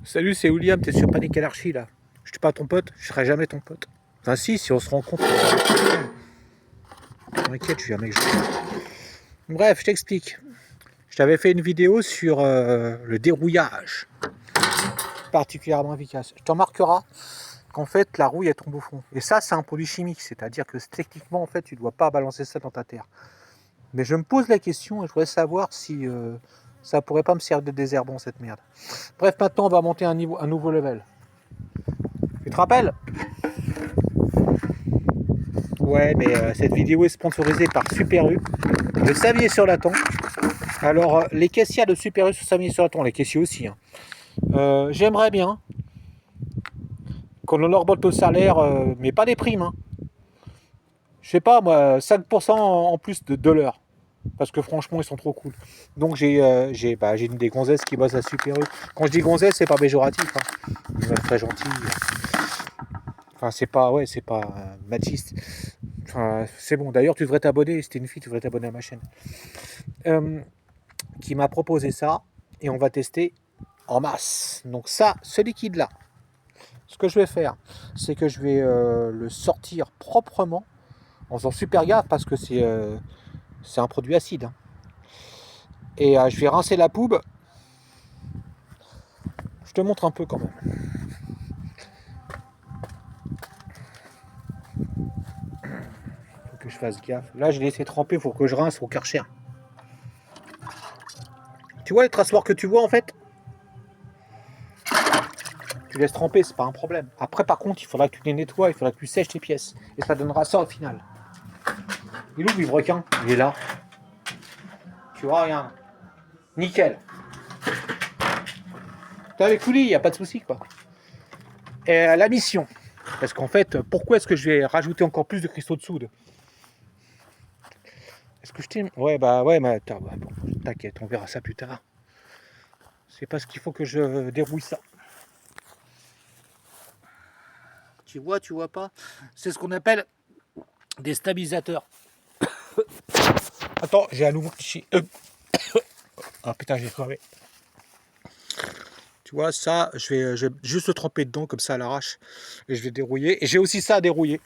Salut, c'est William, t'es sur Panic Anarchy là. Je suis pas ton pote, je serai jamais ton pote. Enfin si on se rencontre. T'inquiète, je suis un mec gentil. Bref, je t'explique. Je t'avais fait une vidéo sur le dérouillage. Particulièrement efficace. Je t'en marqueras qu'en fait la rouille elle tombe au fond. Et ça c'est un produit chimique, c'est-à-dire que techniquement en fait tu dois pas balancer ça dans ta terre. Mais je me pose la question et je voudrais savoir si ça pourrait pas me servir de désherbant cette merde. Bref, maintenant on va monter un nouveau level. Tu te rappelles? Ouais, mais cette vidéo est sponsorisée par Super U, le Samier sur Laton. Alors, les caissières de Super U sur Samier sur Laton, les caissiers aussi, hein. J'aimerais bien qu'on leur augmente le salaire, mais pas des primes, hein. Je sais pas, moi, 5% en plus de l'heure. Parce que franchement, ils sont trop cool. Donc, j'ai une des gonzesses qui bosse à Super U. Quand je dis gonzesse, c'est pas péjoratif, hein. Une meuf très gentille. Enfin, c'est pas machiste. Enfin, c'est bon. D'ailleurs, tu devrais t'abonner. Si t'es une fille, tu devrais t'abonner à ma chaîne. Qui m'a proposé ça. Et on va tester en masse. Donc ça, ce liquide-là, ce que je vais faire, c'est que je vais le sortir proprement en faisant super gaffe parce que c'est un produit acide. Hein. Et je vais rincer la poube. Je te montre un peu quand même. Faut que je fasse gaffe. Là, je l'ai laissé tremper, faut que je rince au Karcher. Tu vois les traçoirs que tu vois en fait? Tu laisses tremper, c'est pas un problème. Après, par contre, il faudra que tu les nettoies, il faudra que tu sèches tes pièces. Et ça donnera ça au final. Il est où le requin? Il est là. Tu vois, rien. Nickel. T'as les coulis, il n'y a pas de souci quoi. Et la mission. Parce qu'en fait, pourquoi est-ce que je vais rajouter encore plus de cristaux de soude? Est-ce que je t'ai... Ouais, mais attends, bon, t'inquiète, on verra ça plus tard. C'est parce qu'il faut que je dérouille ça. Tu vois pas? C'est ce qu'on appelle des stabilisateurs. Attends, j'ai un nouveau cliché. Ah putain, j'ai crevé. Tu vois, ça, je vais juste le tremper dedans, comme ça à l'arrache. Et je vais dérouiller. Et j'ai aussi ça à dérouiller.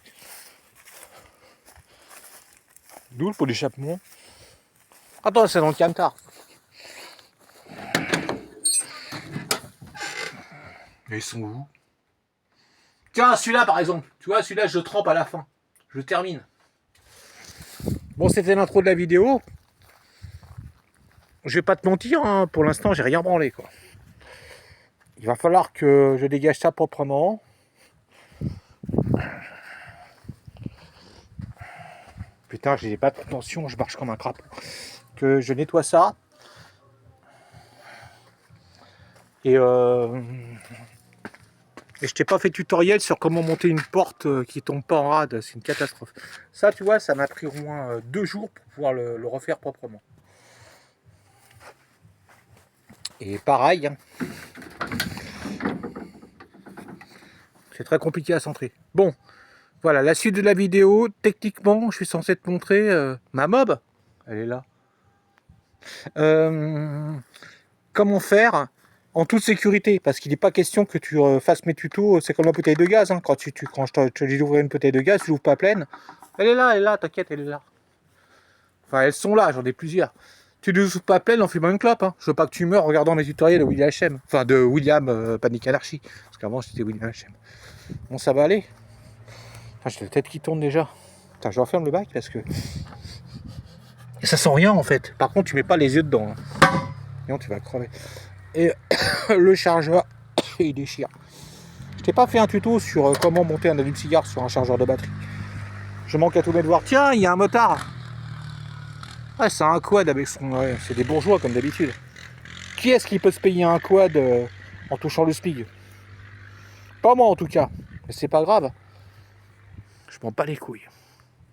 D'où le pot d'échappement. Attends, c'est dans le camtar. Mais ils sont où? Tiens, celui-là par exemple. Tu vois, celui-là, je le trempe à la fin. Je termine. Bon, c'était l'intro de la vidéo. Je vais pas te mentir, hein, pour l'instant, j'ai rien branlé, quoi. Il va falloir que je dégage ça proprement. Putain, j'ai pas de tension, je marche comme un crapaud. Que je nettoie ça. Et je t'ai pas fait tutoriel sur comment monter une porte qui tombe pas en rade, c'est une catastrophe. Ça, tu vois, ça m'a pris au moins 2 jours pour pouvoir le refaire proprement. Et pareil, hein. C'est très compliqué à centrer. Bon, voilà, la suite de la vidéo. Techniquement, je suis censé te montrer ma mob. Elle est là. Comment faire en toute sécurité, parce qu'il n'est pas question que tu fasses mes tutos, c'est comme la bouteille de gaz, hein. Quand je te dis d'ouvrir une bouteille de gaz, tu l'ouvres pas pleine. Elle est là, t'inquiète, elle est là. Enfin, elles sont là, j'en ai plusieurs. Tu ne l'ouvres pas pleine en fumant une clope, hein. Je veux pas que tu meurs en regardant mes tutoriels de William HM. Enfin, de William Panic Anarchy. Parce qu'avant, c'était William HM. Bon, ça va aller. Enfin, j'ai la tête qui tourne déjà. Putain, je referme le bac parce que... Et ça sent rien, en fait. Par contre, tu mets pas les yeux dedans, hein. Sinon, tu vas crever. Et le chargeur, il déchire. Je t'ai pas fait un tuto sur comment monter un allume-cigare sur un chargeur de batterie. Je manque à tous mes devoirs. Tiens, il y a un motard. Ouais, c'est un quad avec son... Ouais, c'est des bourgeois comme d'habitude. Qui est-ce qui peut se payer un quad en touchant le spig? Pas moi en tout cas. Mais c'est pas grave. Je m'en bats les couilles.